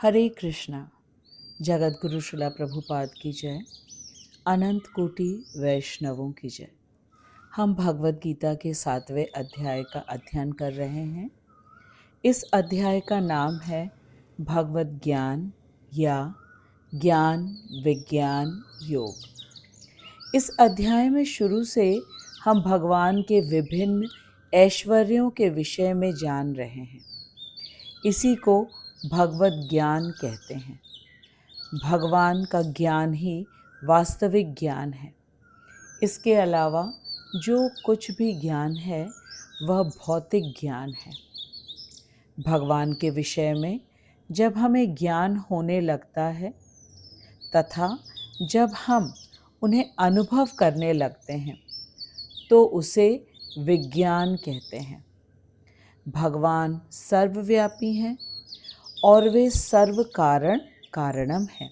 हरे कृष्णा। जगत गुरु शिला प्रभुपाद की जय। अनंत कोटि वैष्णवों की जय। हम भगवत गीता के 7वें अध्याय का अध्ययन कर रहे हैं। इस अध्याय का नाम है भगवत ज्ञान या ज्ञान विज्ञान योग। इस अध्याय में शुरू से हम भगवान के विभिन्न ऐश्वर्यों के विषय में जान रहे हैं। इसी को भगवत ज्ञान कहते हैं। भगवान का ज्ञान ही वास्तविक ज्ञान है। इसके अलावा जो कुछ भी ज्ञान है वह भौतिक ज्ञान है। भगवान के विषय में जब हमें ज्ञान होने लगता है तथा जब हम उन्हें अनुभव करने लगते हैं तो उसे विज्ञान कहते हैं। भगवान सर्वव्यापी हैं और वे सर्व कारणम हैं।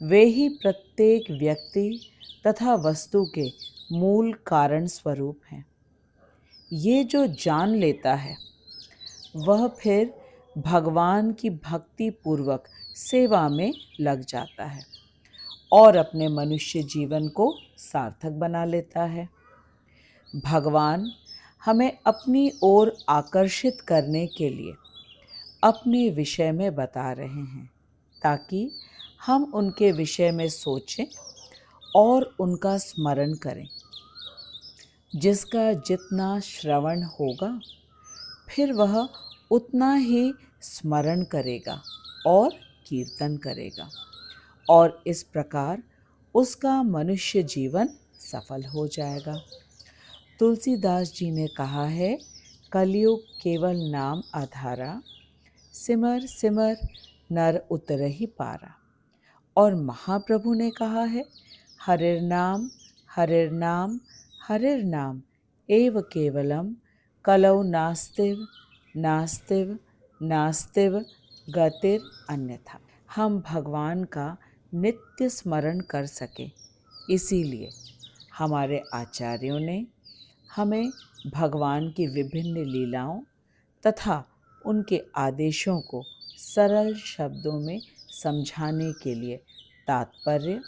वे ही प्रत्येक व्यक्ति तथा वस्तु के मूल कारण स्वरूप हैं। ये जो जान लेता है वह फिर भगवान की भक्ति पूर्वक सेवा में लग जाता है और अपने मनुष्य जीवन को सार्थक बना लेता है। भगवान हमें अपनी ओर आकर्षित करने के लिए अपने विषय में बता रहे हैं ताकि हम उनके विषय में सोचें और उनका स्मरण करें। जिसका जितना श्रवण होगा फिर वह उतना ही स्मरण करेगा और कीर्तन करेगा और इस प्रकार उसका मनुष्य जीवन सफल हो जाएगा। तुलसीदास जी ने कहा है, कलयुग केवल नाम आधारा, सिमर सिमर नर उतरहि पारा। और महाप्रभु ने कहा है, हरिर नाम हरिर नाम हरिर नाम एव केवलम, कलौ नास्तिव नास्तिव नास्तिव गतिर अन्यथा। हम भगवान का नित्य स्मरण कर सकें, इसीलिए हमारे आचार्यों ने हमें भगवान की विभिन्न लीलाओं तथा उनके आदेशों को सरल शब्दों में समझाने के लिए तात्पर्य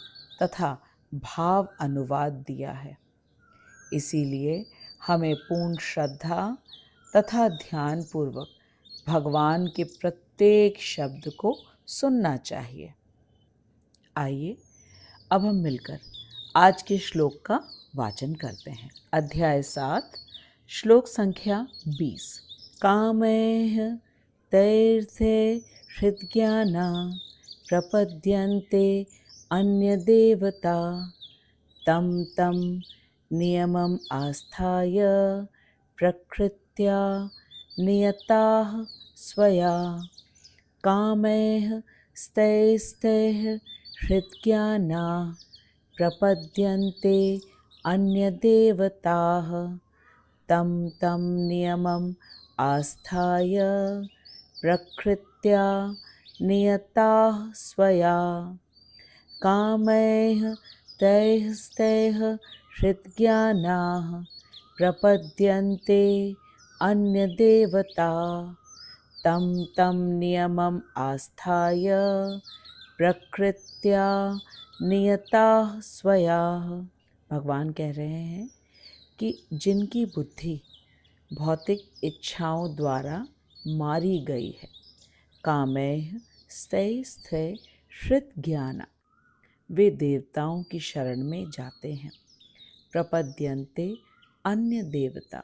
तथा भाव अनुवाद दिया है। इसीलिए हमें पूर्ण श्रद्धा तथा ध्यान पूर्वक भगवान के प्रत्येक शब्द को सुनना चाहिए। आइए अब हम मिलकर आज के श्लोक का वाचन करते हैं। अध्याय 7 श्लोक संख्या 20। कामैः तैर्थे हृद्ज्ञाना प्रपद्यन्ते अन्यदेवता, तं तं नियमम् आस्थाय प्रकृत्या नियताः स्वया। कामैः तैस्तैः हृद्ज्ञाना प्रपद्यन्ते अन्यदेवताः, तं तं नियमम् आस्थाय प्रकृत्या नियताः स्वया। कामैः तैस्तैः हृद्ज्ञानाः प्रपद्यन्ते अन्यदेवता, तं तं नियमम् आस्थाय प्रकृत्या नियताः स्वया। भगवान कह रहे हैं कि जिनकी बुद्धि भौतिक इच्छाओं द्वारा मारी गई है, कामैः तैस्थे हृद्ज्ञाना, वे देवताओं की शरण में जाते हैं। प्रपद्यन्ते अन्य देवता,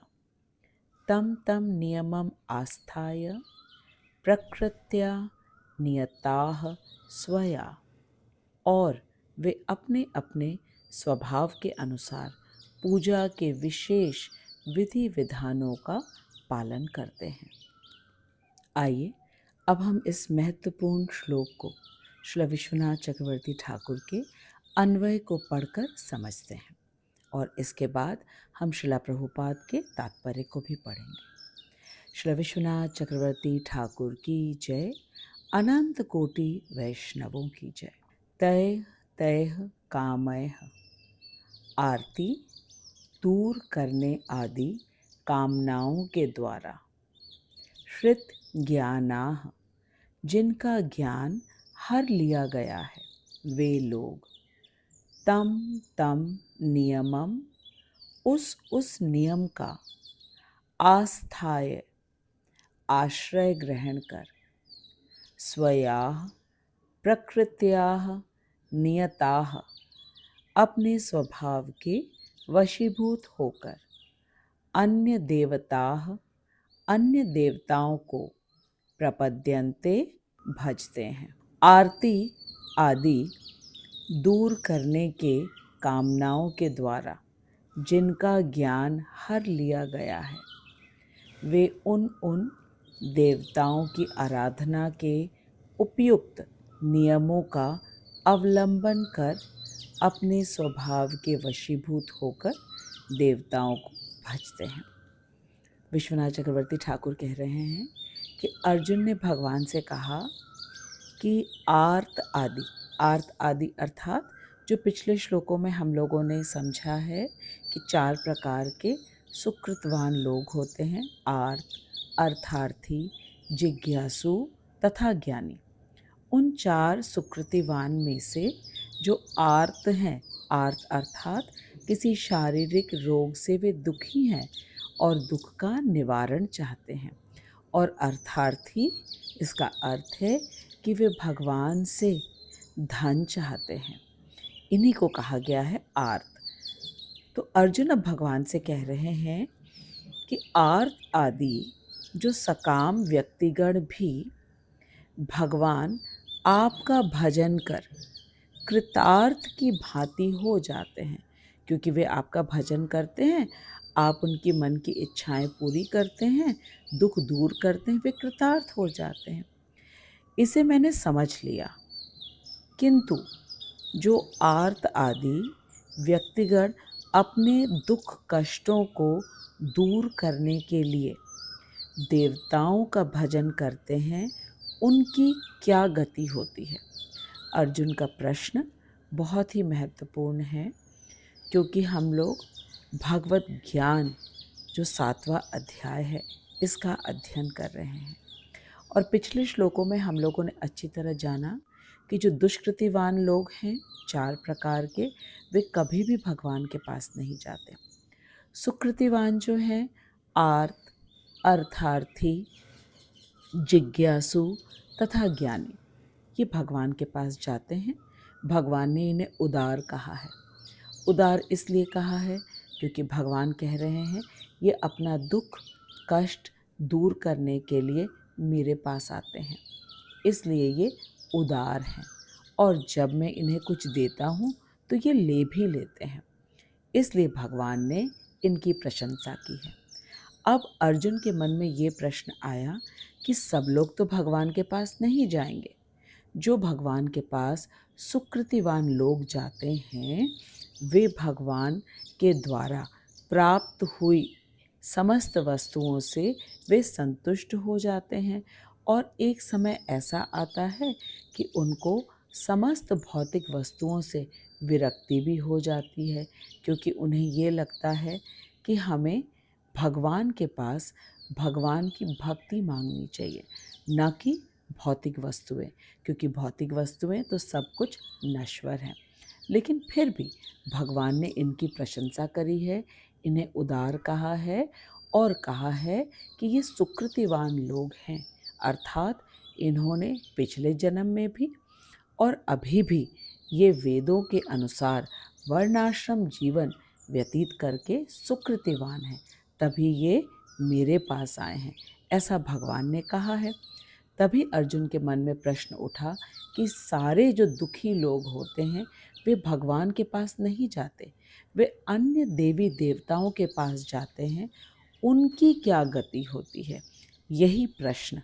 तं तं नियमम् आस्थाय प्रकृत्या नियताः स्वया, और वे अपने अपने स्वभाव के अनुसार पूजा के विशेष विधि विधानों का पालन करते हैं। आइए अब हम इस महत्वपूर्ण श्लोक को श्री विश्वनाथ चक्रवर्ती ठाकुर के अन्वय को पढ़कर समझते हैं और इसके बाद हम श्रीला प्रभुपाद के तात्पर्य को भी पढ़ेंगे। श्री विश्वनाथ चक्रवर्ती ठाकुर की जय। अनंत कोटि वैष्णवों की जय। तैः तैः कामैः, आरती दूर करने आदि कामनाओं के द्वारा। हृत ज्ञानाः, जिनका ज्ञान हर लिया गया है, वे लोग तम तम नियमम, उस नियम का आस्थाय, आश्रय ग्रहण कर, स्वयाः प्रकृत्याः नियताः, अपने स्वभाव के वशीभूत होकर, अन्य देवताओं को प्रपद्यन्ते, भजते हैं। आरती आदि दूर करने के कामनाओं के द्वारा जिनका ज्ञान हर लिया गया है, वे उन देवताओं की आराधना के उपयुक्त नियमों का अवलंबन कर अपने स्वभाव के वशीभूत होकर देवताओं को भजते हैं। विश्वनाथ चक्रवर्ती ठाकुर कह रहे हैं कि अर्जुन ने भगवान से कहा कि आर्त आदि अर्थात जो पिछले श्लोकों में हम लोगों ने समझा है कि 4 प्रकार के सुकृतवान लोग होते हैं, आर्त, अर्थार्थी, जिज्ञासु तथा ज्ञानी। उन 4 सुकृतिवान में से जो आर्त हैं, आर्त अर्थात किसी शारीरिक रोग से वे दुखी हैं और दुख का निवारण चाहते हैं, और अर्थार्थी, इसका अर्थ है कि वे भगवान से धन चाहते हैं, इन्हीं को कहा गया है आर्त। तो अर्जुन अब भगवान से कह रहे हैं कि आर्त आदि जो सकाम व्यक्तिगण भी भगवान आपका भजन कर कृतार्थ की भांति हो जाते हैं, क्योंकि वे आपका भजन करते हैं, आप उनकी मन की इच्छाएं पूरी करते हैं, दुख दूर करते हैं, वे कृतार्थ हो जाते हैं। इसे मैंने समझ लिया, किंतु जो आर्त आदि व्यक्तिगण अपने दुख कष्टों को दूर करने के लिए देवताओं का भजन करते हैं, उनकी क्या गति होती है। अर्जुन का प्रश्न बहुत ही महत्वपूर्ण है, क्योंकि हम लोग भगवत ज्ञान जो 7वां अध्याय है इसका अध्ययन कर रहे हैं, और पिछले श्लोकों में हम लोगों ने अच्छी तरह जाना कि जो दुष्कृतिवान लोग हैं 4 प्रकार के, वे कभी भी भगवान के पास नहीं जाते। सुकृतिवान जो हैं आर्त, अर्थार्थी, जिज्ञासु तथा ज्ञानी, ये भगवान के पास जाते हैं। भगवान ने इन्हें उदार कहा है। उदार इसलिए कहा है क्योंकि भगवान कह रहे हैं ये अपना दुख कष्ट दूर करने के लिए मेरे पास आते हैं, इसलिए ये उदार हैं, और जब मैं इन्हें कुछ देता हूँ तो ये ले भी लेते हैं, इसलिए भगवान ने इनकी प्रशंसा की है। अब अर्जुन के मन में ये प्रश्न आया कि सब लोग तो भगवान के पास नहीं जाएंगे। जो भगवान के पास सुकृतिवान लोग जाते हैं, वे भगवान के द्वारा प्राप्त हुई समस्त वस्तुओं से वे संतुष्ट हो जाते हैं, और एक समय ऐसा आता है कि उनको समस्त भौतिक वस्तुओं से विरक्ति भी हो जाती है, क्योंकि उन्हें ये लगता है कि हमें भगवान के पास भगवान की भक्ति मांगनी चाहिए, न कि भौतिक वस्तुएं, क्योंकि भौतिक वस्तुएं तो सब कुछ नश्वर हैं। लेकिन फिर भी भगवान ने इनकी प्रशंसा करी है, इन्हें उदार कहा है, और कहा है कि ये सुकृतिवान लोग हैं, अर्थात इन्होंने पिछले जन्म में भी और अभी भी ये वेदों के अनुसार वर्णाश्रम जीवन व्यतीत करके सुकृतिवान हैं, तभी ये मेरे पास आए हैं, ऐसा भगवान ने कहा है। तभी अर्जुन के मन में प्रश्न उठा कि सारे जो दुखी लोग होते हैं वे भगवान के पास नहीं जाते, वे अन्य देवी देवताओं के पास जाते हैं, उनकी क्या गति होती है, यही प्रश्न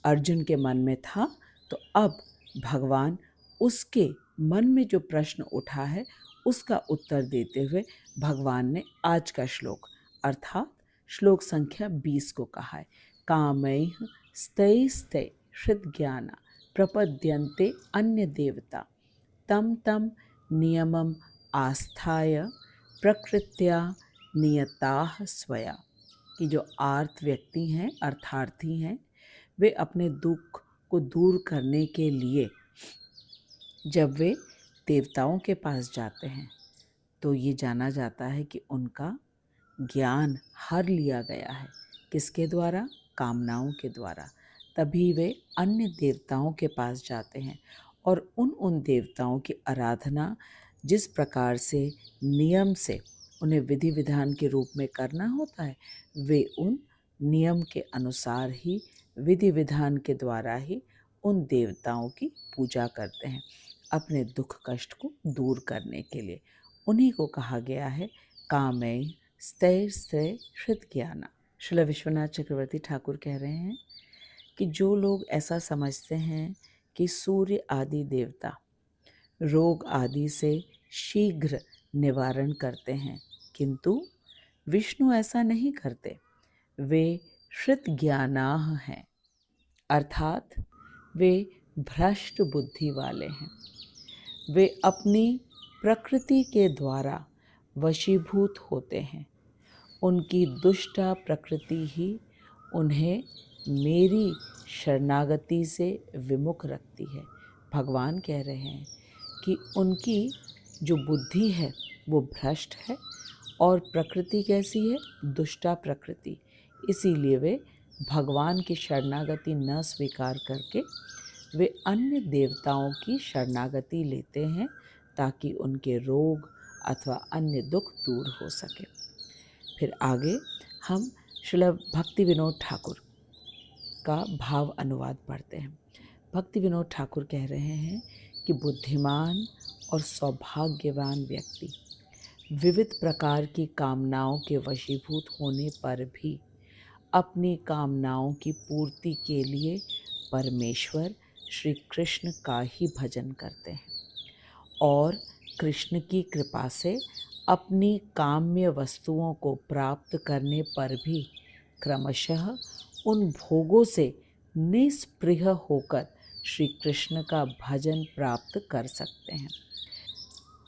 अर्जुन के मन में था। तो अब भगवान उसके मन में जो प्रश्न उठा है उसका उत्तर देते हुए भगवान ने आज का श्लोक अर्थात श्लोक संख्या 20 को कहा है। कामैः स्तैस्तै हृद्ज्ञाना प्रपद्यन्ते अन्य देवता तम तम नियमम आस्थाय प्रकृत्या नियताः स्वया। कि जो आर्त व्यक्ति हैं, अर्थार्थी हैं, वे अपने दुख को दूर करने के लिए जब वे देवताओं के पास जाते हैं तो ये जाना जाता है कि उनका ज्ञान हर लिया गया है। किसके द्वारा? कामनाओं के द्वारा। तभी वे अन्य देवताओं के पास जाते हैं और उन देवताओं की आराधना जिस प्रकार से नियम से उन्हें विधि विधान के रूप में करना होता है, वे उन नियम के अनुसार ही विधि विधान के द्वारा ही उन देवताओं की पूजा करते हैं अपने दुख कष्ट को दूर करने के लिए। उन्हीं को कहा गया है कामय स्थैर स्थैर हृत ज्ञाना। श्रील विश्वनाथ चक्रवर्ती ठाकुर कह रहे हैं कि जो लोग ऐसा समझते हैं कि सूर्य आदि देवता रोग आदि से शीघ्र निवारण करते हैं, किंतु विष्णु ऐसा नहीं करते। वे हृत ज्ञानाः हैं, अर्थात वे भ्रष्ट बुद्धि वाले हैं। वे अपनी प्रकृति के द्वारा वशीभूत होते हैं। उनकी दुष्टा प्रकृति ही उन्हें मेरी शरणागति से विमुख रखती है। भगवान कह रहे हैं कि उनकी जो बुद्धि है वो भ्रष्ट है और प्रकृति कैसी है? दुष्टा प्रकृति। इसीलिए वे भगवान की शरणागति न स्वीकार करके वे अन्य देवताओं की शरणागति लेते हैं ताकि उनके रोग अथवा अन्य दुख दूर हो सके। फिर आगे हम श्रील भक्ति विनोद ठाकुर का भाव अनुवाद पढ़ते हैं। भक्ति विनोद ठाकुर कह रहे हैं कि बुद्धिमान और सौभाग्यवान व्यक्ति विविध प्रकार की कामनाओं के वशीभूत होने पर भी अपनी कामनाओं की पूर्ति के लिए परमेश्वर श्री कृष्ण का ही भजन करते हैं और कृष्ण की कृपा से अपनी काम्य वस्तुओं को प्राप्त करने पर भी क्रमशः उन भोगों से निस्पृह होकर श्री कृष्ण का भजन प्राप्त कर सकते हैं।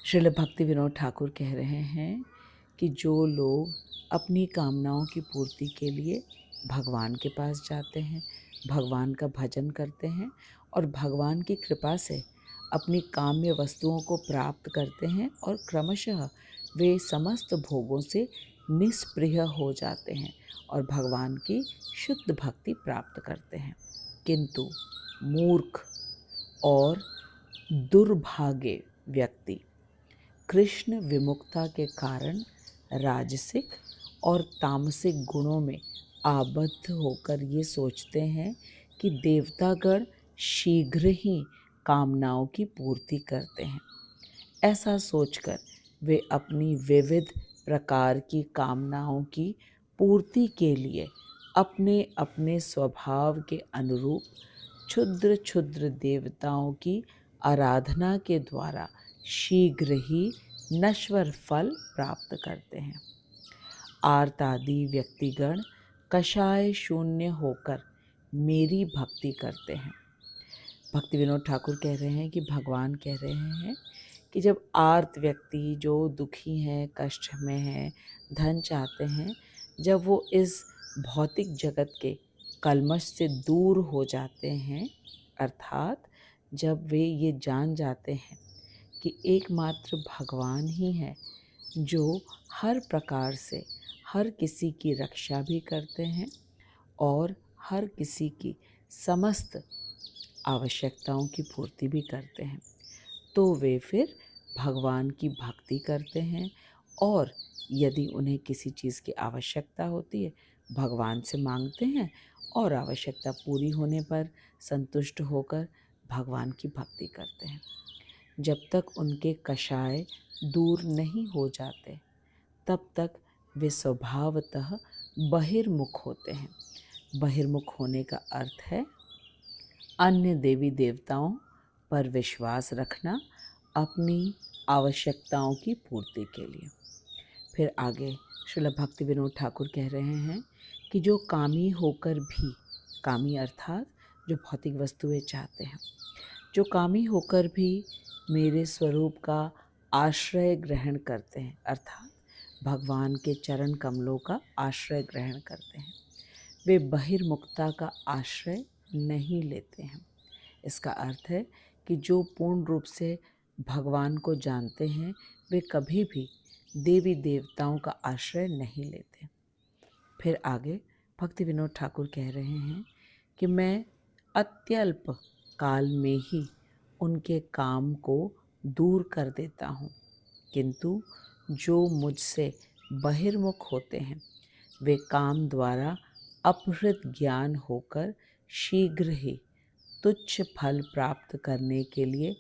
श्रील भक्ति विनोद ठाकुर कह रहे हैं कि जो लोग अपनी कामनाओं की पूर्ति के लिए भगवान के पास जाते हैं, भगवान का भजन करते हैं और भगवान की कृपा से अपनी काम्य वस्तुओं को प्राप्त करते हैं और क्रमशः वे समस्त भोगों से निस्पृह हो जाते हैं और भगवान की शुद्ध भक्ति प्राप्त करते हैं। किंतु मूर्ख और दुर्भागे व्यक्ति कृष्ण विमुखता के कारण राजसिक और तामसिक गुणों में आबद्ध होकर ये सोचते हैं कि देवतागण शीघ्र ही कामनाओं की पूर्ति करते हैं। ऐसा सोचकर वे अपनी विविध प्रकार की कामनाओं की पूर्ति के लिए अपने अपने स्वभाव के अनुरूप क्षुद्र क्षुद्र देवताओं की आराधना के द्वारा शीघ्र ही नश्वर फल प्राप्त करते हैं। आर्तादि व्यक्तिगण कषाय शून्य होकर मेरी भक्ति करते हैं। भक्ति विनोद ठाकुर कह रहे हैं कि भगवान कह रहे हैं कि जब आर्त व्यक्ति जो दुखी हैं, कष्ट में हैं, धन चाहते हैं, जब वो इस भौतिक जगत के कलमश से दूर हो जाते हैं, अर्थात जब वे ये जान जाते हैं कि एकमात्र भगवान ही है जो हर प्रकार से हर किसी की रक्षा भी करते हैं और हर किसी की समस्त आवश्यकताओं की पूर्ति भी करते हैं, तो वे फिर भगवान की भक्ति करते हैं और यदि उन्हें किसी चीज़ की आवश्यकता होती है भगवान से मांगते हैं और आवश्यकता पूरी होने पर संतुष्ट होकर भगवान की भक्ति करते हैं। जब तक उनके कषाय दूर नहीं हो जाते तब तक वे स्वभावतः बहिर्मुख होते हैं। बहिर्मुख होने का अर्थ है अन्य देवी देवताओं पर विश्वास रखना अपनी आवश्यकताओं की पूर्ति के लिए। फिर आगे श्रील भक्ति विनोद ठाकुर कह रहे हैं कि जो कामी होकर भी, कामी अर्थात जो भौतिक वस्तुएं चाहते हैं, जो कामी होकर भी मेरे स्वरूप का आश्रय ग्रहण करते हैं, अर्थात भगवान के चरण कमलों का आश्रय ग्रहण करते हैं, वे बहिर्मुखता का आश्रय नहीं लेते हैं। इसका अर्थ है कि जो पूर्ण रूप से भगवान को जानते हैं वे कभी भी देवी देवताओं का आश्रय नहीं लेते। फिर आगे भक्ति विनोद ठाकुर कह रहे हैं कि मैं अत्यल्प काल में ही उनके काम को दूर कर देता हूँ, किंतु जो मुझसे बहिर्मुख होते हैं वे काम द्वारा अपहृत ज्ञान होकर शीघ्र ही तुच्छ फल प्राप्त करने के लिए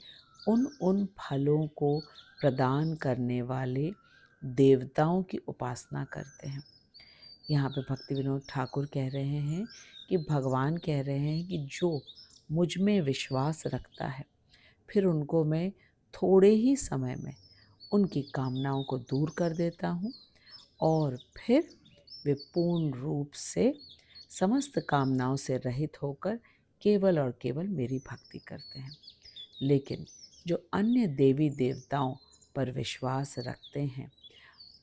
उन फलों को प्रदान करने वाले देवताओं की उपासना करते हैं। यहाँ पे भक्ति विनोद ठाकुर कह रहे हैं कि भगवान कह रहे हैं कि जो मुझ में विश्वास रखता है फिर उनको मैं थोड़े ही समय में उनकी कामनाओं को दूर कर देता हूँ और फिर वे पूर्ण रूप से समस्त कामनाओं से रहित होकर केवल और केवल मेरी भक्ति करते हैं। लेकिन जो अन्य देवी देवताओं पर विश्वास रखते हैं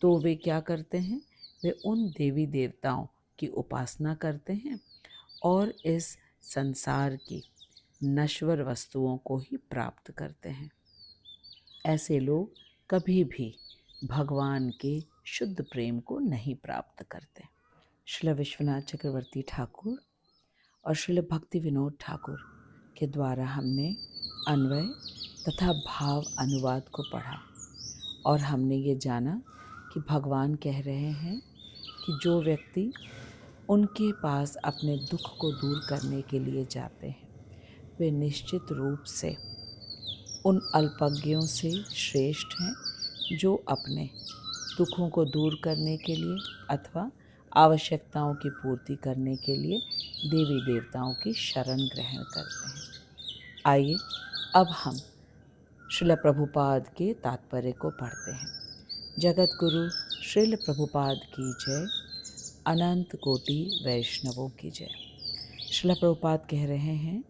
तो वे क्या करते हैं, वे उन देवी देवताओं की उपासना करते हैं और इस संसार की नश्वर वस्तुओं को ही प्राप्त करते हैं। ऐसे लोग कभी भी भगवान के शुद्ध प्रेम को नहीं प्राप्त करते। श्रील विश्वनाथ चक्रवर्ती ठाकुर और श्रील भक्ति विनोद ठाकुर के द्वारा हमने अन्वय तथा भाव अनुवाद को पढ़ा और हमने ये जाना कि भगवान कह रहे हैं कि जो व्यक्ति उनके पास अपने दुख को दूर करने के लिए जाते हैं वे निश्चित रूप से उन अल्पज्ञों से श्रेष्ठ हैं जो अपने दुखों को दूर करने के लिए अथवा आवश्यकताओं की पूर्ति करने के लिए देवी देवताओं की शरण ग्रहण करते हैं। आइए अब हम श्रील प्रभुपाद के तात्पर्य को पढ़ते हैं। जगत गुरु श्रील प्रभुपाद की जय, अनंत कोटि वैष्णवों की जय। श्रील प्रभुपाद कह रहे हैं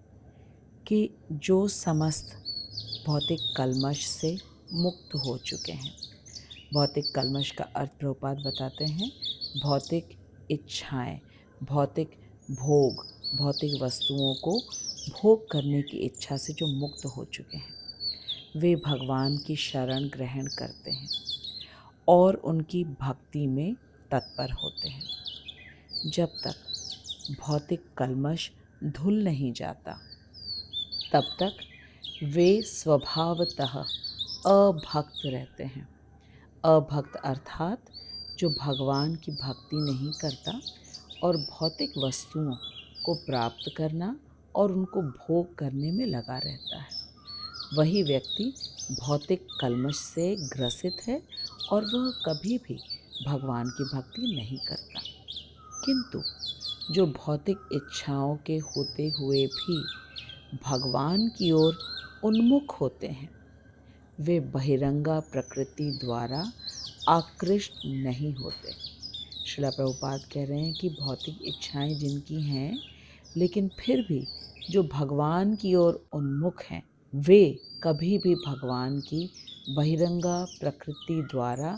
कि जो समस्त भौतिक कल्मश से मुक्त हो चुके हैं, भौतिक कल्मश का अर्थ प्रभुपाद बताते हैं भौतिक इच्छाएं, भौतिक भोग, भौतिक वस्तुओं को भोग करने की इच्छा से जो मुक्त हो चुके हैं वे भगवान की शरण ग्रहण करते हैं और उनकी भक्ति में तत्पर होते हैं। जब तक भौतिक कल्मश धुल नहीं जाता तब तक वे स्वभावतः अभक्त रहते हैं। अभक्त अर्थात जो भगवान की भक्ति नहीं करता और भौतिक वस्तुओं को प्राप्त करना और उनको भोग करने में लगा रहता है, वही व्यक्ति भौतिक कल्मश से ग्रसित है और वह कभी भी भगवान की भक्ति नहीं करता। किंतु जो भौतिक इच्छाओं के होते हुए भी भगवान की ओर उन्मुख होते हैं वे बहिरंगा प्रकृति द्वारा आकृष्ट नहीं होते। श्रील प्रभुपाद कह रहे हैं कि भौतिक इच्छाएं जिनकी हैं लेकिन फिर भी जो भगवान की ओर उन्मुख हैं वे कभी भी भगवान की बहिरंगा प्रकृति द्वारा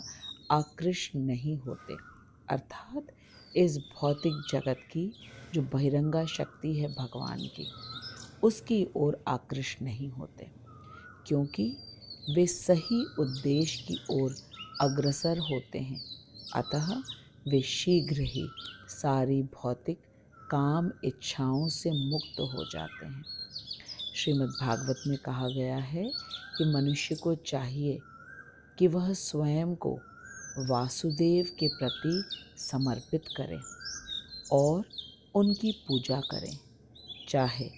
आकृष्ट नहीं होते, अर्थात इस भौतिक जगत की जो बहिरंगा शक्ति है भगवान की उसकी ओर आकृष्ट नहीं होते, क्योंकि वे सही उद्देश्य की ओर अग्रसर होते हैं। अतः वे शीघ्र ही सारी भौतिक काम इच्छाओं से मुक्त हो जाते हैं। श्रीमद् भागवत में कहा गया है कि मनुष्य को चाहिए कि वह स्वयं को वासुदेव के प्रति समर्पित करें और उनकी पूजा करें, चाहे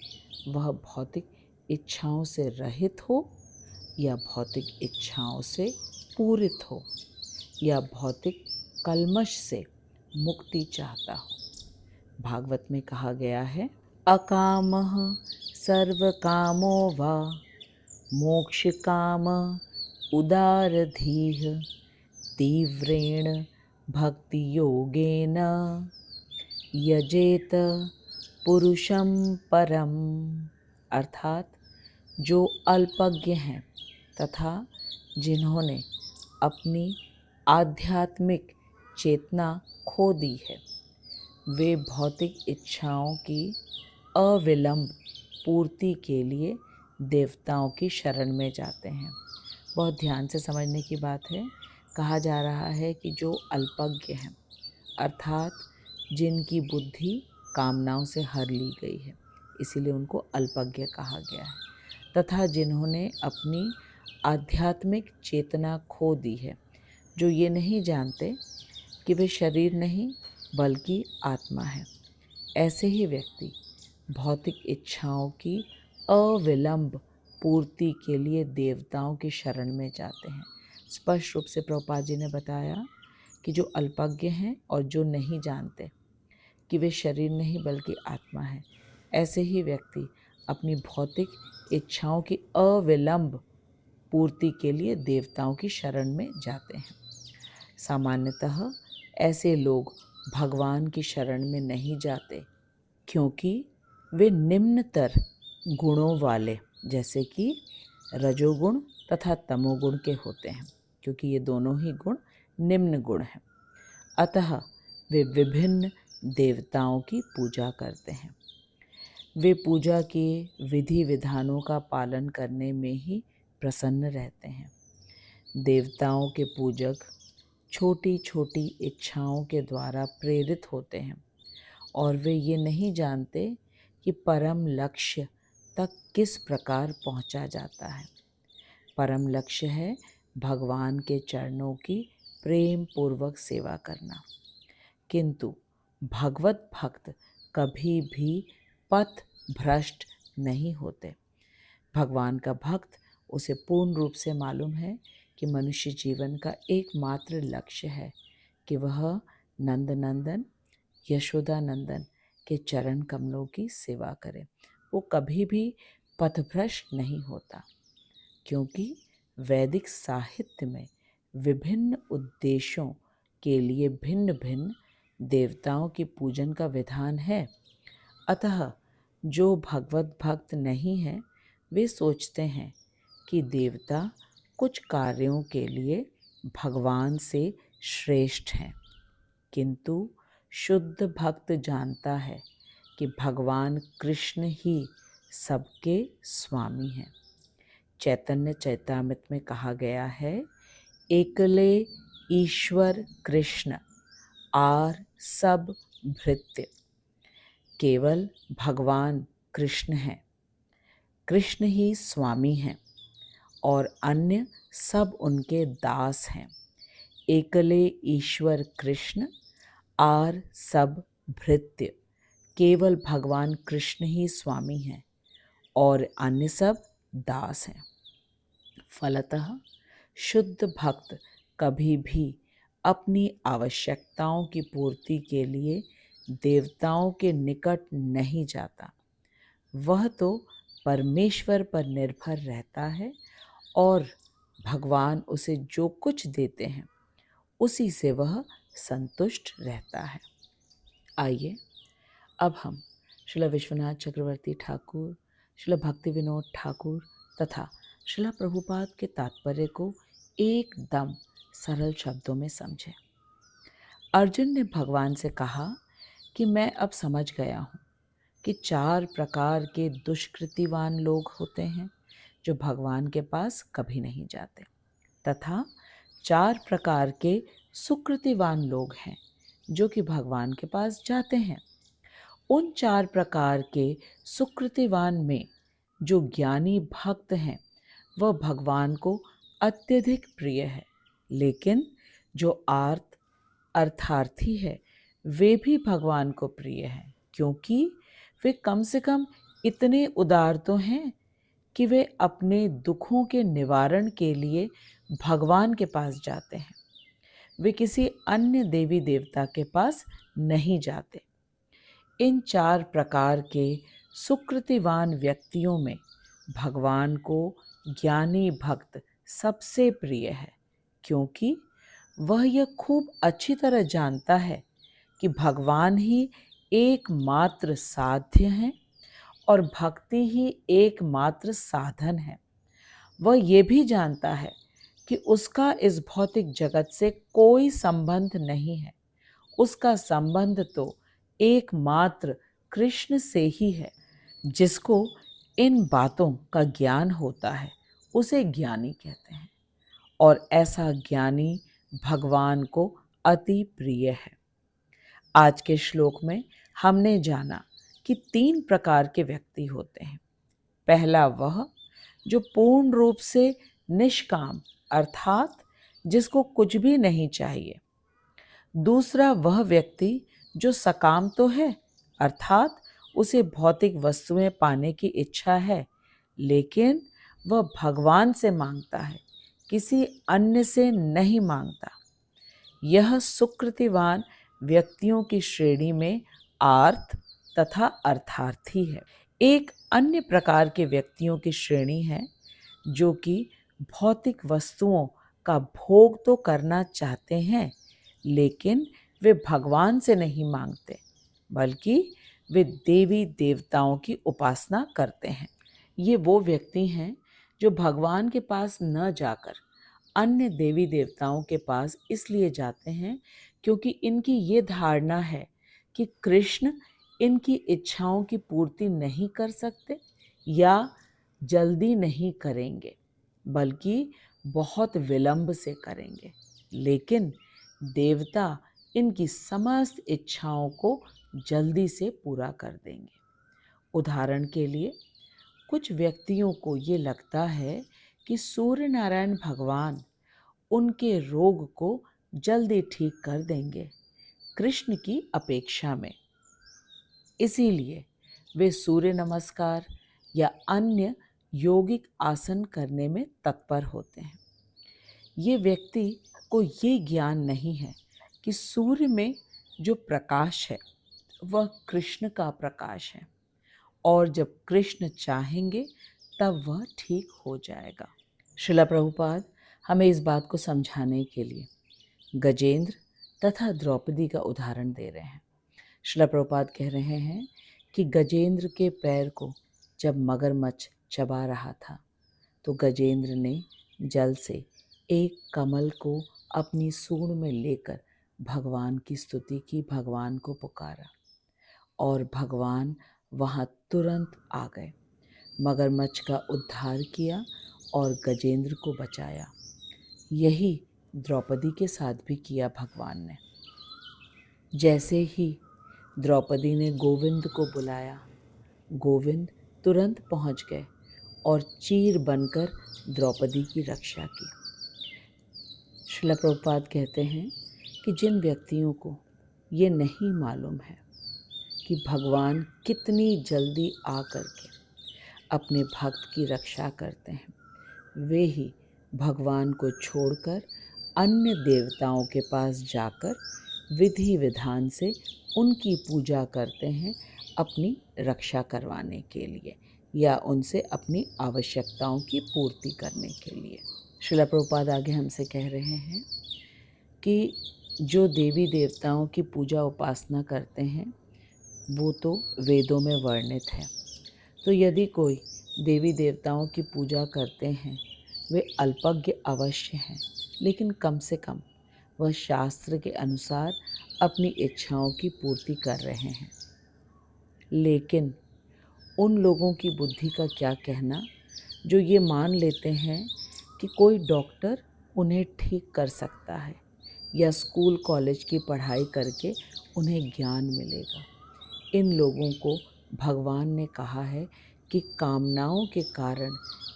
वह भौतिक इच्छाओं से रहित हो या भौतिक इच्छाओं से पूरित हो या भौतिक कल्मश से मुक्ति चाहता हो। भागवत में कहा गया है अकामः सर्वकामो वा मोक्षकाम उदारधीः तीव्रेण भक्ति योगेन यजेत पुरुषं परम। अर्थात जो अल्पज्ञ हैं तथा जिन्होंने अपनी आध्यात्मिक चेतना खो दी है वे भौतिक इच्छाओं की अविलंब पूर्ति के लिए देवताओं की शरण में जाते हैं। बहुत ध्यान से समझने की बात है। कहा जा रहा है कि जो अल्पज्ञ हैं, अर्थात जिनकी बुद्धि कामनाओं से हर ली गई है, इसीलिए उनको अल्पज्ञ कहा गया है, तथा जिन्होंने अपनी आध्यात्मिक चेतना खो दी है, जो ये नहीं जानते कि वे शरीर नहीं बल्कि आत्मा है, ऐसे ही व्यक्ति भौतिक इच्छाओं की अविलंब पूर्ति के लिए देवताओं की शरण में जाते हैं। स्पष्ट रूप से प्रभुपाद जी ने बताया कि जो अल्पज्ञ हैं और जो नहीं जानते कि वे शरीर नहीं बल्कि आत्मा है, ऐसे ही व्यक्ति अपनी भौतिक इच्छाओं की अविलंब पूर्ति के लिए देवताओं की शरण में जाते हैं। सामान्यतः ऐसे लोग भगवान की शरण में नहीं जाते, क्योंकि वे निम्नतर गुणों वाले, जैसे कि रजोगुण तथा तमोगुण के होते हैं, क्योंकि ये दोनों ही गुण निम्न गुण हैं। अतः वे विभिन्न देवताओं की पूजा करते हैं। वे पूजा के विधि विधानों का पालन करने में ही प्रसन्न रहते हैं। देवताओं के पूजक छोटी छोटी इच्छाओं के द्वारा प्रेरित होते हैं और वे ये नहीं जानते कि परम लक्ष्य तक किस प्रकार पहुंचा जाता है। परम लक्ष्य है भगवान के चरणों की प्रेम पूर्वक सेवा करना। किंतु भगवत भक्त कभी भी पथ भ्रष्ट नहीं होते। भगवान का भक्त उसे पूर्ण रूप से मालूम है कि मनुष्य जीवन का एकमात्र लक्ष्य है कि वह नंद नंदन यशोदा नंदन के चरण कमलों की सेवा करे। वो कभी भी पथभ्रष्ट नहीं होता, क्योंकि वैदिक साहित्य में विभिन्न उद्देश्यों के लिए भिन्न भिन्न देवताओं की पूजन का विधान है। अतः जो भगवत भक्त नहीं हैं, वे सोचते हैं कि देवता कुछ कार्यों के लिए भगवान से श्रेष्ठ हैं, किंतु शुद्ध भक्त जानता है कि भगवान कृष्ण ही सबके स्वामी हैं। चैतन्य चैतामृत में कहा गया है, एकले ईश्वर कृष्ण आर सब भृत्य। केवल भगवान कृष्ण हैं, कृष्ण ही स्वामी हैं और अन्य सब उनके दास हैं। एकले ईश्वर कृष्ण आर सब भृत्य। केवल भगवान कृष्ण ही स्वामी हैं और अन्य सब दास हैं। फलतः शुद्ध भक्त कभी भी अपनी आवश्यकताओं की पूर्ति के लिए देवताओं के निकट नहीं जाता। वह तो परमेश्वर पर निर्भर रहता है और भगवान उसे जो कुछ देते हैं उसी से वह संतुष्ट रहता है। आइए अब हम श्रील विश्वनाथ चक्रवर्ती ठाकुर, श्रील भक्ति विनोद ठाकुर तथा श्रील प्रभुपाद के तात्पर्य को एकदम सरल शब्दों में समझें। अर्जुन ने भगवान से कहा कि मैं अब समझ गया हूँ कि 4 प्रकार के दुष्कृतिवान लोग होते हैं जो भगवान के पास कभी नहीं जाते, तथा 4 प्रकार के सुकृतिवान लोग हैं जो कि भगवान के पास जाते हैं। उन 4 प्रकार के सुकृतिवान में जो ज्ञानी भक्त हैं वह भगवान को अत्यधिक प्रिय है, लेकिन जो अर्थार्थी है वे भी भगवान को प्रिय हैं, क्योंकि वे कम से कम इतने उदार तो हैं कि वे अपने दुखों के निवारण के लिए भगवान के पास जाते हैं। वे किसी अन्य देवी देवता के पास नहीं जाते। इन 4 प्रकार के सुकृतिवान व्यक्तियों में भगवान को ज्ञानी भक्त सबसे प्रिय है, क्योंकि वह यह खूब अच्छी तरह जानता है कि भगवान ही एकमात्र साध्य हैं और भक्ति ही एकमात्र साधन है। वह ये भी जानता है कि उसका इस भौतिक जगत से कोई संबंध नहीं है। उसका संबंध तो एकमात्र कृष्ण से ही है, जिसको इन बातों का ज्ञान होता है उसे ज्ञानी कहते हैं, और ऐसा ज्ञानी भगवान को अति प्रिय है। आज के श्लोक में हमने जाना कि 3 प्रकार के व्यक्ति होते हैं। पहला वह जो पूर्ण रूप से निष्काम अर्थात जिसको कुछ भी नहीं चाहिए। दूसरा वह व्यक्ति जो सकाम तो है अर्थात उसे भौतिक वस्तुएं पाने की इच्छा है, लेकिन वह भगवान से मांगता है, किसी अन्य से नहीं मांगता। यह सुकृतिवान व्यक्तियों की श्रेणी में आर्त तथा अर्थार्थी है। एक अन्य प्रकार के व्यक्तियों की श्रेणी है जो कि भौतिक वस्तुओं का भोग तो करना चाहते हैं, लेकिन वे भगवान से नहीं मांगते, बल्कि वे देवी देवताओं की उपासना करते हैं। ये वो व्यक्ति हैं जो भगवान के पास न जाकर अन्य देवी देवताओं के पास इसलिए जाते हैं क्योंकि इनकी ये धारणा है कि कृष्ण इनकी इच्छाओं की पूर्ति नहीं कर सकते या जल्दी नहीं करेंगे, बल्कि बहुत विलंब से करेंगे, लेकिन देवता इनकी समस्त इच्छाओं को जल्दी से पूरा कर देंगे। उदाहरण के लिए कुछ व्यक्तियों को ये लगता है कि सूर्य नारायण भगवान उनके रोग को जल्दी ठीक कर देंगे कृष्ण की अपेक्षा में, इसीलिए वे सूर्य नमस्कार या अन्य योगिक आसन करने में तत्पर होते हैं। ये व्यक्ति को ये ज्ञान नहीं है कि सूर्य में जो प्रकाश है वह कृष्ण का प्रकाश है, और जब कृष्ण चाहेंगे तब वह ठीक हो जाएगा। श्रील प्रभुपाद हमें इस बात को समझाने के लिए गजेंद्र तथा द्रौपदी का उदाहरण दे रहे हैं। श्रील प्रभुपाद कह रहे हैं कि गजेंद्र के पैर को जब मगरमच्छ चबा रहा था तो गजेंद्र ने जल से एक कमल को अपनी सूंड में लेकर भगवान की स्तुति की, भगवान को पुकारा, और भगवान वहाँ तुरंत आ गए, मगरमच्छ का उद्धार किया और गजेंद्र को बचाया। यही द्रौपदी के साथ भी किया भगवान ने। जैसे ही द्रौपदी ने गोविंद को बुलाया, गोविंद तुरंत पहुंच गए और चीर बनकर द्रौपदी की रक्षा की। श्रील प्रभुपाद कहते हैं कि जिन व्यक्तियों को ये नहीं मालूम है कि भगवान कितनी जल्दी आकर के अपने भक्त की रक्षा करते हैं, वे ही भगवान को छोड़कर अन्य देवताओं के पास जाकर विधि विधान से उनकी पूजा करते हैं अपनी रक्षा करवाने के लिए या उनसे अपनी आवश्यकताओं की पूर्ति करने के लिए। श्रील प्रभुपाद आगे हमसे कह रहे हैं कि जो देवी देवताओं की पूजा उपासना करते हैं वो तो वेदों में वर्णित है, तो यदि कोई देवी देवताओं की पूजा करते हैं वे अल्पज्ञ अवश्य हैं, लेकिन कम से कम वह शास्त्र के अनुसार अपनी इच्छाओं की पूर्ति कर रहे हैं। लेकिन उन लोगों की बुद्धि का क्या कहना जो ये मान लेते हैं कि कोई डॉक्टर उन्हें ठीक कर सकता है या स्कूल कॉलेज की पढ़ाई करके उन्हें ज्ञान मिलेगा। इन लोगों को भगवान ने कहा है कि कामनाओं के कारण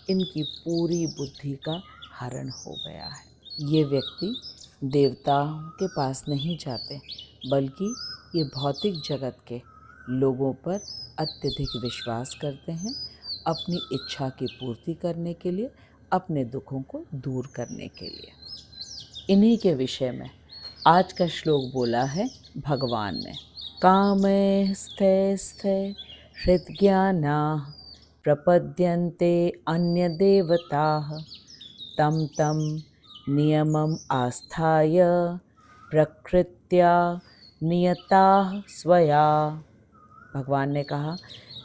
इनकी पूरी बुद्धि का हरण हो गया है। ये व्यक्ति देवताओं के पास नहीं जाते, बल्कि ये भौतिक जगत के लोगों पर अत्यधिक विश्वास करते हैं अपनी इच्छा की पूर्ति करने के लिए, अपने दुखों को दूर करने के लिए। इन्हीं के विषय में आज का श्लोक बोला है भगवान ने। कामे स्थे स्थे हृद्ज्ञानाः प्रपद्यन्ते अन्य देवताः तम तम नियमम आस्थाय प्रकृत्या नियताः स्वया। भगवान ने कहा,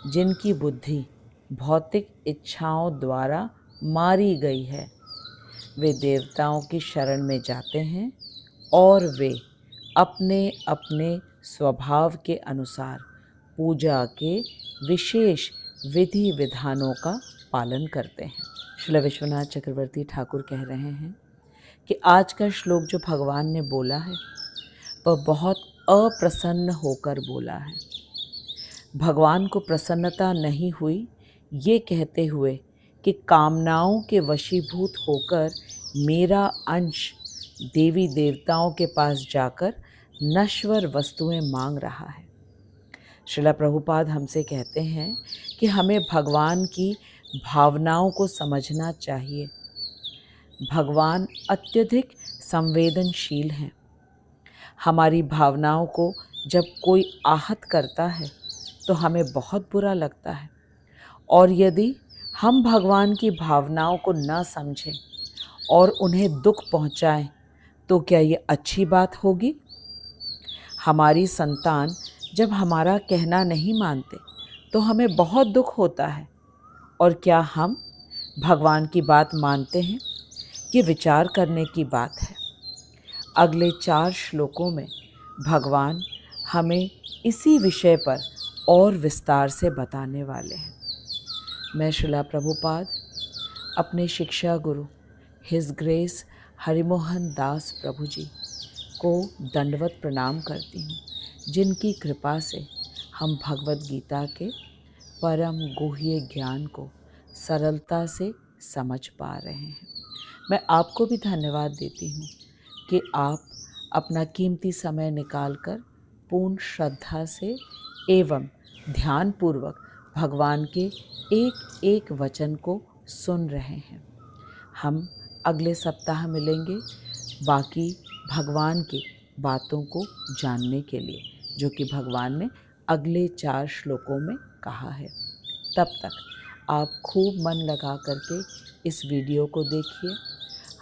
जिनकी बुद्धि भौतिक इच्छाओं द्वारा मारी गई है वे देवताओं की शरण में जाते हैं और वे अपने अपने स्वभाव के अनुसार पूजा के विशेष विधि विधानों का पालन करते हैं। श्रील विश्वनाथ चक्रवर्ती ठाकुर कह रहे हैं कि आज का श्लोक जो भगवान ने बोला है वह बहुत अप्रसन्न होकर बोला है। भगवान को प्रसन्नता नहीं हुई ये कहते हुए कि कामनाओं के वशीभूत होकर मेरा अंश देवी देवताओं के पास जाकर नश्वर वस्तुएं मांग रहा है। श्रीला प्रभुपाद हमसे कहते हैं कि हमें भगवान की भावनाओं को समझना चाहिए। भगवान अत्यधिक संवेदनशील हैं। हमारी भावनाओं को जब कोई आहत करता है तो हमें बहुत बुरा लगता है, और यदि हम भगवान की भावनाओं को न समझें और उन्हें दुख पहुंचाएं तो क्या ये अच्छी बात होगी? हमारी संतान जब हमारा कहना नहीं मानते तो हमें बहुत दुख होता है, और क्या हम भगवान की बात मानते हैं? ये विचार करने की बात है। अगले 4 श्लोकों में भगवान हमें इसी विषय पर और विस्तार से बताने वाले हैं। मैं श्रीला प्रभुपाद अपने शिक्षा गुरु हिज ग्रेस हरिमोहन दास प्रभु जी को दंडवत प्रणाम करती हूँ, जिनकी कृपा से हम भगवत गीता के परम गुह्य ज्ञान को सरलता से समझ पा रहे हैं। मैं आपको भी धन्यवाद देती हूँ कि आप अपना कीमती समय निकालकर पूर्ण श्रद्धा से एवं ध्यानपूर्वक भगवान के एक एक वचन को सुन रहे हैं। हम अगले सप्ताह मिलेंगे बाकी भगवान की बातों को जानने के लिए, जो कि भगवान ने अगले 4 श्लोकों में कहा है। तब तक आप खूब मन लगा करके इस वीडियो को देखिए,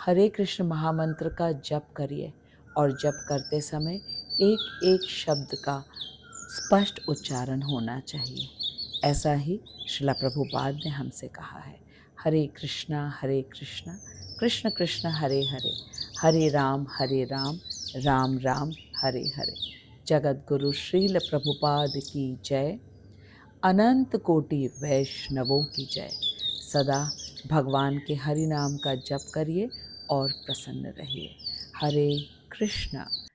हरे कृष्ण महामंत्र का जप करिए, और जप करते समय एक एक शब्द का स्पष्ट उच्चारण होना चाहिए। ऐसा ही श्रीला प्रभुपाद ने हमसे कहा है। हरे कृष्णा कृष्ण कृष्ण हरे हरे, हरे राम राम राम हरे हरे। जगत गुरु श्रील प्रभुपाद की जय। अनंत कोटि वैष्णवों की जय। सदा भगवान के हरि नाम का जप करिए और प्रसन्न रहिए। हरे कृष्णा।